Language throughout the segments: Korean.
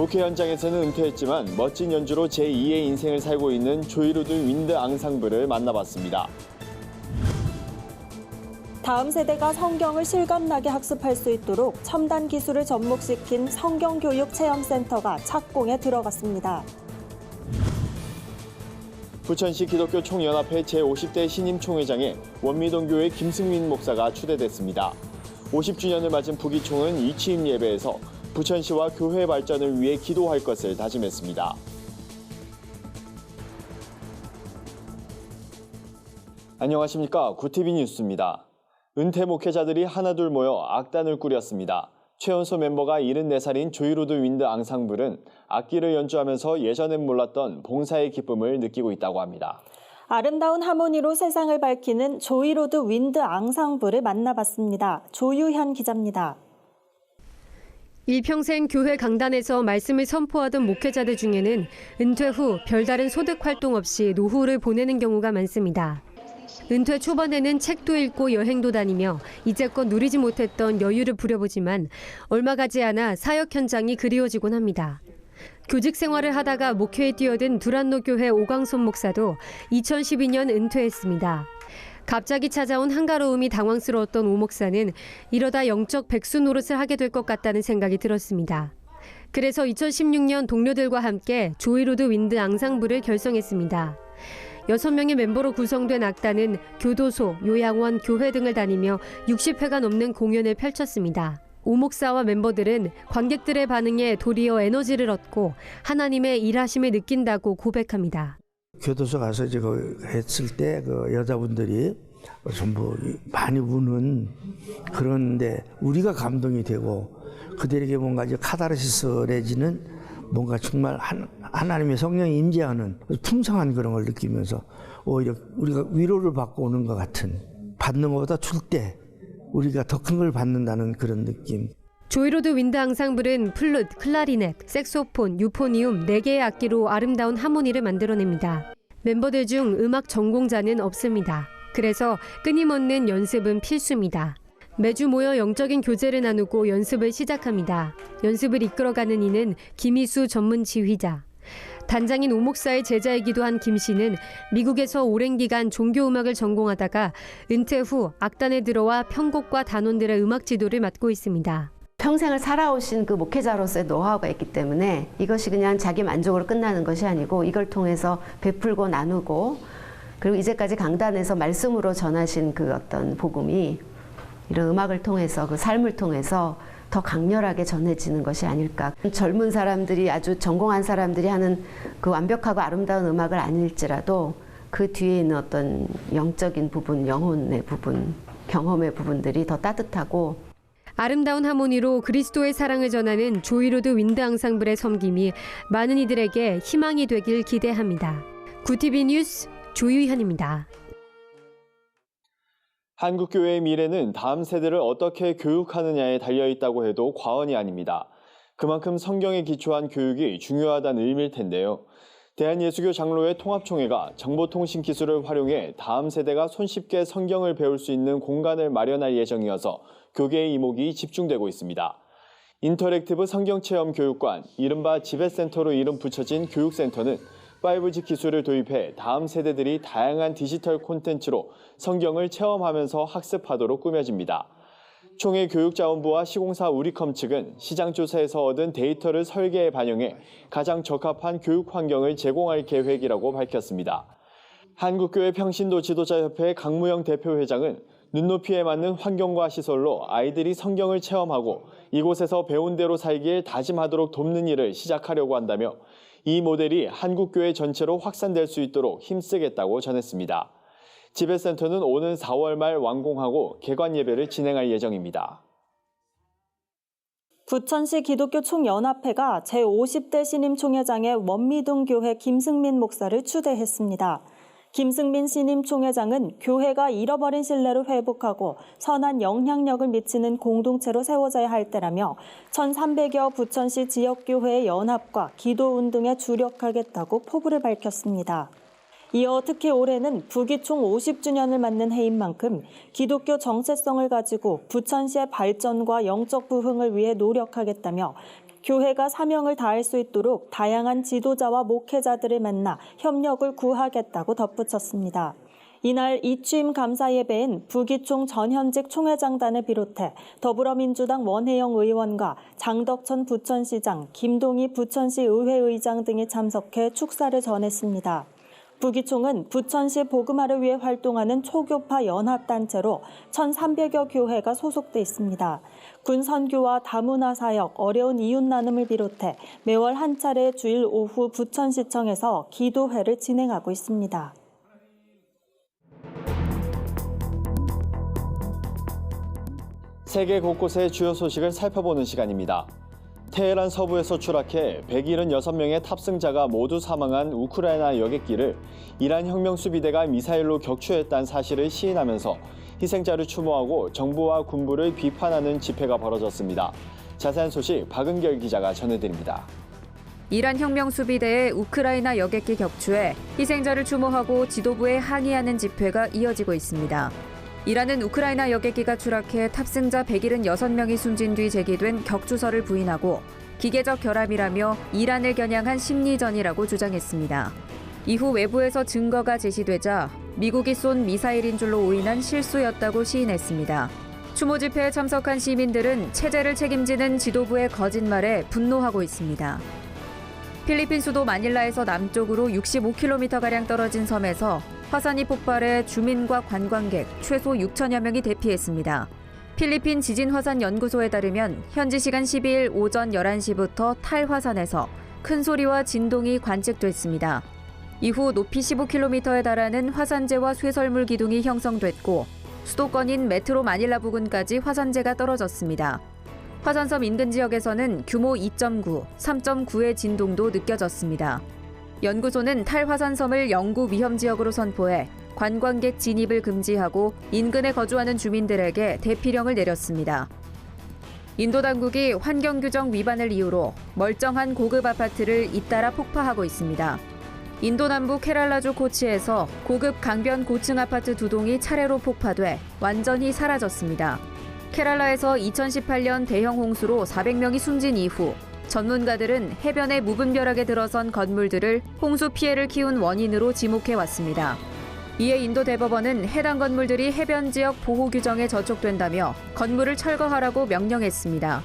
국회 현장에서는 은퇴했지만 멋진 연주로 제2의 인생을 살고 있는 조이루드 윈드 앙상블을 만나봤습니다. 다음 세대가 성경을 실감나게 학습할 수 있도록 첨단 기술을 접목시킨 성경교육체험센터가 착공에 들어갔습니다. 부천시 기독교 총연합회 제50대 신임 총회장에 원미동교회 김승민 목사가 추대됐습니다. 50주년을 맞은 부기총은 이 취임 예배에서 부천시와 교회 발전을 위해 기도할 것을 다짐했습니다. 안녕하십니까. 구티비 뉴스입니다. 은퇴 목회자들이 하나둘 모여 악단을 꾸렸습니다. 최연소 멤버가 74살인 조이루드 윈드 앙상블은 악기를 연주하면서 예전엔 몰랐던 봉사의 기쁨을 느끼고 있다고 합니다. 아름다운 하모니로 세상을 밝히는 조이루드 윈드 앙상블을 만나봤습니다. 조유현 기자입니다. 일평생 교회 강단에서 말씀을 선포하던 목회자들 중에는 은퇴 후 별다른 소득 활동 없이 노후를 보내는 경우가 많습니다. 은퇴 초반에는 책도 읽고 여행도 다니며 이제껏 누리지 못했던 여유를 부려보지만 얼마 가지 않아 사역 현장이 그리워지곤 합니다. 교직 생활을 하다가 목회에 뛰어든 두란노 교회 오광손 목사도 2012년 은퇴했습니다. 갑자기 찾아온 한가로움이 당황스러웠던 오 목사는 이러다 영적 백수 노릇을 하게 될 것 같다는 생각이 들었습니다. 그래서 2016년 동료들과 함께 조이루드 윈드 앙상블을 결성했습니다. 6명의 멤버로 구성된 악단은 교도소, 요양원, 교회 등을 다니며 60회가 넘는 공연을 펼쳤습니다. 오 목사와 멤버들은 관객들의 반응에 도리어 에너지를 얻고 하나님의 일하심을 느낀다고 고백합니다. 교도소 가서 이제 했을 때 그 여자분들이 전부 많이 우는 그런데 우리가 감동이 되고 그들에게 뭔가 이제 카타르시스 내지는 뭔가 정말 하나님의 성령이 임재하는 풍성한 그런 걸 느끼면서 오히려 우리가 위로를 받고 오는 것 같은, 받는 것보다 줄 때 우리가 더 큰 걸 받는다는 그런 느낌. 조이루드 윈드 앙상블은 플룻, 클라리넷, 색소폰, 유포니움 4개의 악기로 아름다운 하모니를 만들어냅니다. 멤버들 중 음악 전공자는 없습니다. 그래서 끊임없는 연습은 필수입니다. 매주 모여 영적인 교제를 나누고 연습을 시작합니다. 연습을 이끌어가는 이는 김희수 전문 지휘자. 단장인 오 목사의 제자이기도 한 김 씨는 미국에서 오랜 기간 종교음악을 전공하다가 은퇴 후 악단에 들어와 편곡과 단원들의 음악 지도를 맡고 있습니다. 평생을 살아오신 그 목회자로서의 노하우가 있기 때문에 이것이 그냥 자기 만족으로 끝나는 것이 아니고 이걸 통해서 베풀고 나누고 그리고 이제까지 강단에서 말씀으로 전하신 그 어떤 복음이 이런 음악을 통해서 그 삶을 통해서 더 강렬하게 전해지는 것이 아닐까. 젊은 사람들이 아주 전공한 사람들이 하는 그 완벽하고 아름다운 음악을 아닐지라도 그 뒤에 있는 어떤 영적인 부분, 영혼의 부분, 경험의 부분들이 더 따뜻하고 아름다운 하모니로 그리스도의 사랑을 전하는 조이루드 윈드 앙상블의 섬김이 많은 이들에게 희망이 되길 기대합니다. 구티비 뉴스 조유현입니다. 한국교회의 미래는 다음 세대를 어떻게 교육하느냐에 달려있다고 해도 과언이 아닙니다. 그만큼 성경에 기초한 교육이 중요하다는 의미일 텐데요. 대한예수교 장로회 통합총회가 정보통신 기술을 활용해 다음 세대가 손쉽게 성경을 배울 수 있는 공간을 마련할 예정이어서 교계의 이목이 집중되고 있습니다. 인터랙티브 성경체험 교육관, 이른바 지배센터로 이름 붙여진 교육센터는 5G 기술을 도입해 다음 세대들이 다양한 디지털 콘텐츠로 성경을 체험하면서 학습하도록 꾸며집니다. 총회 교육자원부와 시공사 우리컴 측은 시장조사에서 얻은 데이터를 설계에 반영해 가장 적합한 교육 환경을 제공할 계획이라고 밝혔습니다. 한국교회 평신도 지도자협회 강무영 대표회장은 눈높이에 맞는 환경과 시설로 아이들이 성경을 체험하고 이곳에서 배운 대로 살기에 다짐하도록 돕는 일을 시작하려고 한다며 이 모델이 한국교회 전체로 확산될 수 있도록 힘쓰겠다고 전했습니다. 지배센터는 오는 4월 말 완공하고 개관 예배를 진행할 예정입니다. 부천시 기독교 총연합회가 제50대 신임 총회장에 원미동교회 김승민 목사를 추대했습니다. 김승민 신임 총회장은 교회가 잃어버린 신뢰를 회복하고 선한 영향력을 미치는 공동체로 세워져야 할 때라며 1,300여 부천시 지역교회의 연합과 기도운동에 주력하겠다고 포부를 밝혔습니다. 이어 특히 올해는 부기총 50주년을 맞는 해인 만큼 기독교 정체성을 가지고 부천시의 발전과 영적 부흥을 위해 노력하겠다며 교회가 사명을 다할 수 있도록 다양한 지도자와 목회자들을 만나 협력을 구하겠다고 덧붙였습니다. 이날 이 취임 감사 예배엔 부기총 전현직 총회장단을 비롯해 더불어민주당 원혜영 의원과 장덕천 부천시장, 김동희 부천시 의회의장 등이 참석해 축사를 전했습니다. 부기총은 부천시 복음화를 위해 활동하는 초교파 연합단체로 1,300여 교회가 소속돼 있습니다. 군 선교와 다문화 사역, 어려운 이웃 나눔을 비롯해 매월 한 차례 주일 오후 부천시청에서 기도회를 진행하고 있습니다. 세계 곳곳의 주요 소식을 살펴보는 시간입니다. 테헤란 서부에서 추락해 176명의 탑승자가 모두 사망한 우크라이나 여객기를 이란 혁명수비대가 미사일로 격추했다는 사실을 시인하면서 희생자를 추모하고 정부와 군부를 비판하는 집회가 벌어졌습니다. 자세한 소식 박은결 기자가 전해드립니다. 이란 혁명수비대의 우크라이나 여객기 격추에 희생자를 추모하고 지도부에 항의하는 집회가 이어지고 있습니다. 이란은 우크라이나 여객기가 추락해 탑승자 176명이 숨진 뒤 제기된 격추설을 부인하고 기계적 결함이라며 이란을 겨냥한 심리전이라고 주장했습니다. 이후 외부에서 증거가 제시되자 미국이 쏜 미사일인 줄로 오인한 실수였다고 시인했습니다. 추모 집회에 참석한 시민들은 체제를 책임지는 지도부의 거짓말에 분노하고 있습니다. 필리핀 수도 마닐라에서 남쪽으로 65km가량 떨어진 섬에서 화산이 폭발해 주민과 관광객 최소 6천여 명이 대피했습니다. 필리핀 지진화산연구소에 따르면 현지 시간 12일 오전 11시부터 탈화산에서 큰 소리와 진동이 관측됐습니다. 이후 높이 15km에 달하는 화산재와 쇠설물 기둥이 형성됐고 수도권인 메트로 마닐라 부근까지 화산재가 떨어졌습니다. 화산섬 인근 지역에서는 규모 2.9, 3.9의 진동도 느껴졌습니다. 연구소는 탈화산섬을 영구 위험 지역으로 선포해 관광객 진입을 금지하고 인근에 거주하는 주민들에게 대피령을 내렸습니다. 인도 당국이 환경규정 위반을 이유로 멀쩡한 고급 아파트를 잇따라 폭파하고 있습니다. 인도 남부 케랄라주 코치에서 고급 강변 고층 아파트 2동이 차례로 폭파돼 완전히 사라졌습니다. 케랄라에서 2018년 대형 홍수로 400명이 숨진 이후 전문가들은 해변에 무분별하게 들어선 건물들을 홍수 피해를 키운 원인으로 지목해왔습니다. 이에 인도 대법원은 해당 건물들이 해변 지역 보호 규정에 저촉된다며 건물을 철거하라고 명령했습니다.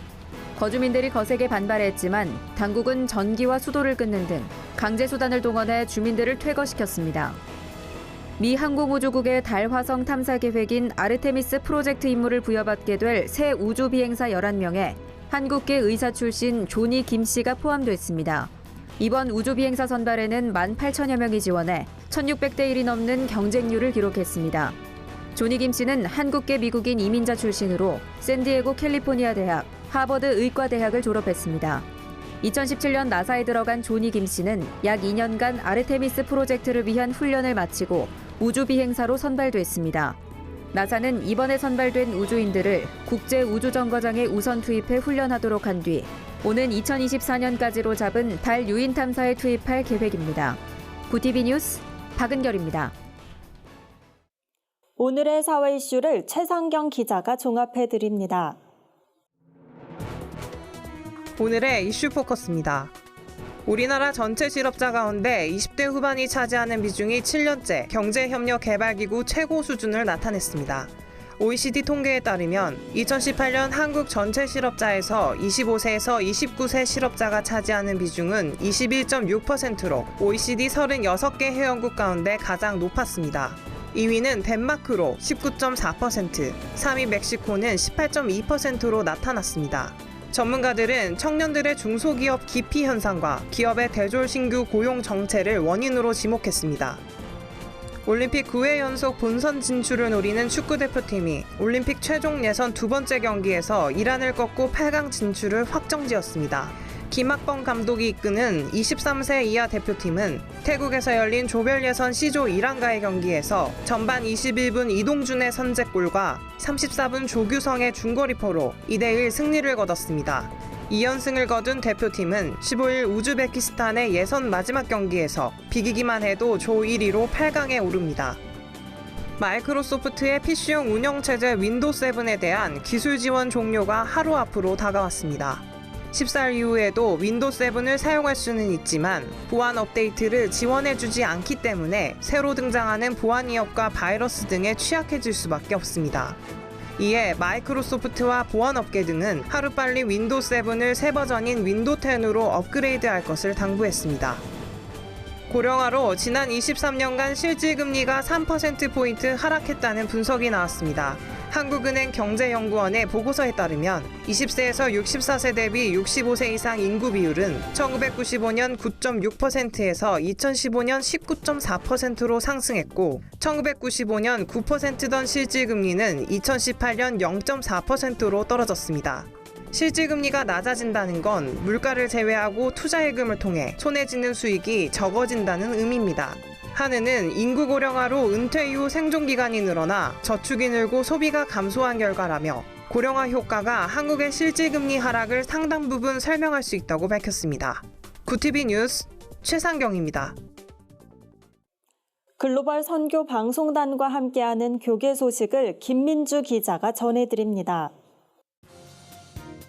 거주민들이 거세게 반발했지만 당국은 전기와 수도를 끊는 등 강제 수단을 동원해 주민들을 퇴거시켰습니다. 미 항공우주국의 달 화성 탐사 계획인 아르테미스 프로젝트 임무를 부여받게 될 새 우주 비행사 11명에 한국계 의사 출신 조니 김 씨가 포함됐습니다. 이번 우주 비행사 선발에는 18,000여 명이 지원해 1,600대 1이 넘는 경쟁률을 기록했습니다. 조니 김 씨는 한국계 미국인 이민자 출신으로 샌디에고 캘리포니아 대학, 하버드 의과대학을 졸업했습니다. 2017년 나사에 들어간 조니 김 씨는 약 2년간 아르테미스 프로젝트를 위한 훈련을 마치고 우주 비행사로 선발됐습니다. 나사는 이번에 선발된 우주인들을 국제우주정거장에 우선 투입해 훈련하도록 한 뒤 오는 2024년까지로 잡은 달 유인 탐사에 투입할 계획입니다. 구티비 뉴스 박은결입니다. 오늘의 사회 이슈를 최상경 기자가 종합해드립니다. 오늘의 이슈 포커스입니다. 우리나라 전체 실업자 가운데 20대 후반이 차지하는 비중이 7년째 경제협력개발기구 최고 수준을 나타냈습니다. OECD 통계에 따르면 2018년 한국 전체 실업자에서 25세에서 29세 실업자가 차지하는 비중은 21.6%로 OECD 36개 회원국 가운데 가장 높았습니다. 2위는 덴마크로 19.4%, 3위 멕시코는 18.2%로 나타났습니다. 전문가들은 청년들의 중소기업 기피 현상과 기업의 대졸 신규 고용 정체를 원인으로 지목했습니다. 올림픽 9회 연속 본선 진출을 노리는 축구대표팀이 올림픽 최종 예선 2번째 경기에서 이란을 꺾고 8강 진출을 확정지었습니다. 김학범 감독이 이끄는 23세 이하 대표팀은 태국에서 열린 조별 예선 C조 이란과의 경기에서 전반 21분 이동준의 선제골과 34분 조규성의 중거리포로 2대1 승리를 거뒀습니다. 2연승을 거둔 대표팀은 15일 우즈베키스탄의 예선 마지막 경기에서 비기기만 해도 조 1위로 8강에 오릅니다. 마이크로소프트의 PC용 운영체제 윈도우 7에 대한 기술 지원 종료가 하루 앞으로 다가왔습니다. 14일 이후에도 윈도우 7을 사용할 수는 있지만 보안 업데이트를 지원해주지 않기 때문에 새로 등장하는 보안 위협과 바이러스 등에 취약해질 수밖에 없습니다. 이에 마이크로소프트와 보안업계 등은 하루빨리 윈도우 7을 새 버전인 윈도우 10으로 업그레이드할 것을 당부했습니다. 고령화로 지난 23년간 실질금리가 3%포인트 하락했다는 분석이 나왔습니다. 한국은행 경제연구원의 보고서에 따르면 20세에서 64세 대비 65세 이상 인구 비율은 1995년 9.6%에서 2015년 19.4%로 상승했고 1995년 9%던 실질금리는 2018년 0.4%로 떨어졌습니다. 실질금리가 낮아진다는 건 물가를 제외하고 투자예금을 통해 손해지는 수익이 적어진다는 의미입니다. 한은은 인구 고령화로 은퇴 이후 생존기간이 늘어나 저축이 늘고 소비가 감소한 결과라며 고령화 효과가 한국의 실질금리 하락을 상당 부분 설명할 수 있다고 밝혔습니다. 구티비 뉴스 최상경입니다. 글로벌 선교 방송단과 함께하는 교계 소식을 김민주 기자가 전해드립니다.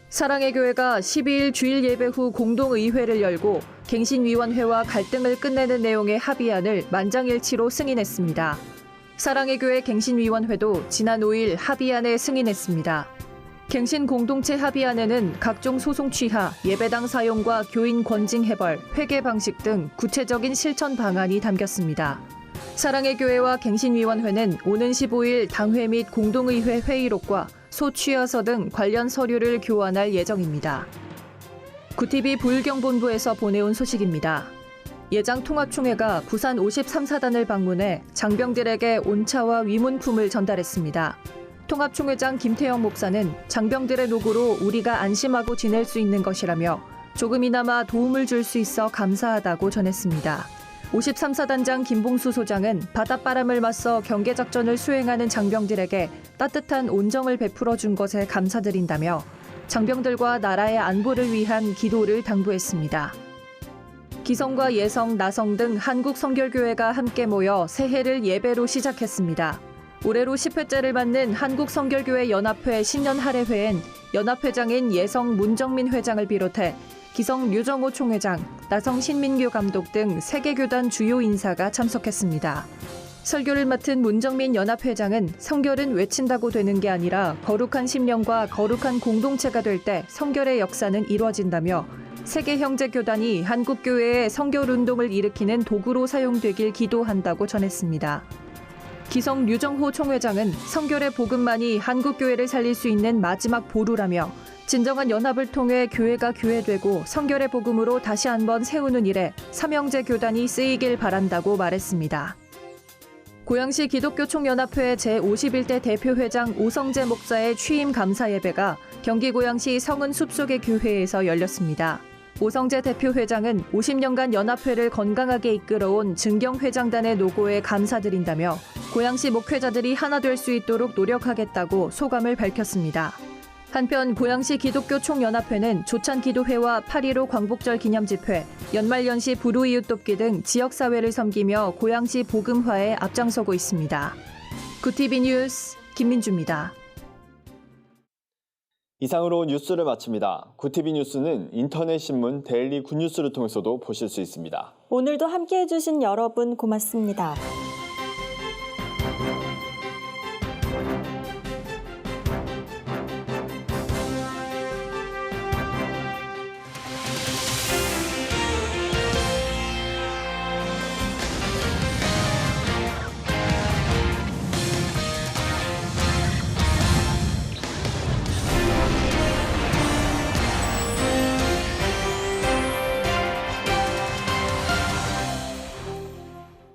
사랑의 교회가 12일 주일 예배 후 공동의회를 열고 갱신위원회와 갈등을 끝내는 내용의 합의안을 만장일치로 승인했습니다. 사랑의 교회 갱신위원회도 지난 5일 합의안에 승인했습니다. 갱신 공동체 합의안에는 각종 소송 취하, 예배당 사용과 교인 권징 해벌, 회계 방식 등 구체적인 실천 방안이 담겼습니다. 사랑의 교회와 갱신위원회는 오는 15일 당회 및 공동의회 회의록과 소취하서 등 관련 서류를 교환할 예정입니다. 구티비 부울경본부에서 보내온 소식입니다. 예장통합총회가 부산 53사단을 방문해 장병들에게 온차와 위문품을 전달했습니다. 통합총회장 김태영 목사는 장병들의 노고로 우리가 안심하고 지낼 수 있는 것이라며 조금이나마 도움을 줄 수 있어 감사하다고 전했습니다. 53사단장 김봉수 소장은 바닷바람을 맞서 경계작전을 수행하는 장병들에게 따뜻한 온정을 베풀어 준 것에 감사드린다며 장병들과 나라의 안보를 위한 기도를 당부했습니다. 기성과 예성, 나성 등 한국 성결교회가 함께 모여 새해를 예배로 시작했습니다. 올해로 10회째를 맞는 한국성결교회 연합회 신년 할애회엔 연합회장인 예성 문정민 회장을 비롯해 기성 류정호 총회장, 나성 신민규 감독 등 세계교단 주요 인사가 참석했습니다. 설교를 맡은 문정민 연합회장은 성결은 외친다고 되는 게 아니라 거룩한 심령과 거룩한 공동체가 될 때 성결의 역사는 이루어진다며 세계 형제 교단이 한국교회의 성결 운동을 일으키는 도구로 사용되길 기도한다고 전했습니다. 기성 류정호 총회장은 성결의 복음만이 한국교회를 살릴 수 있는 마지막 보루라며 진정한 연합을 통해 교회가 교회되고 성결의 복음으로 다시 한번 세우는 일에 삼형제 교단이 쓰이길 바란다고 말했습니다. 고양시 기독교총연합회 제51대 대표회장 오성재 목사의 취임 감사 예배가 경기 고양시 성은 숲속의 교회에서 열렸습니다. 오성재 대표회장은 50년간 연합회를 건강하게 이끌어온 증경회장단의 노고에 감사드린다며 고양시 목회자들이 하나 될 수 있도록 노력하겠다고 소감을 밝혔습니다. 한편 고양시 기독교총연합회는 조찬기도회와 8.15 광복절 기념집회, 연말연시 불우이웃 돕기 등 지역사회를 섬기며 고양시 복음화에 앞장서고 있습니다. 구티비 뉴스 김민주입니다. 이상으로 뉴스를 마칩니다. 구티비 뉴스는 인터넷 신문 데일리 굿뉴스를 통해서도 보실 수 있습니다. 오늘도 함께해 주신 여러분 고맙습니다.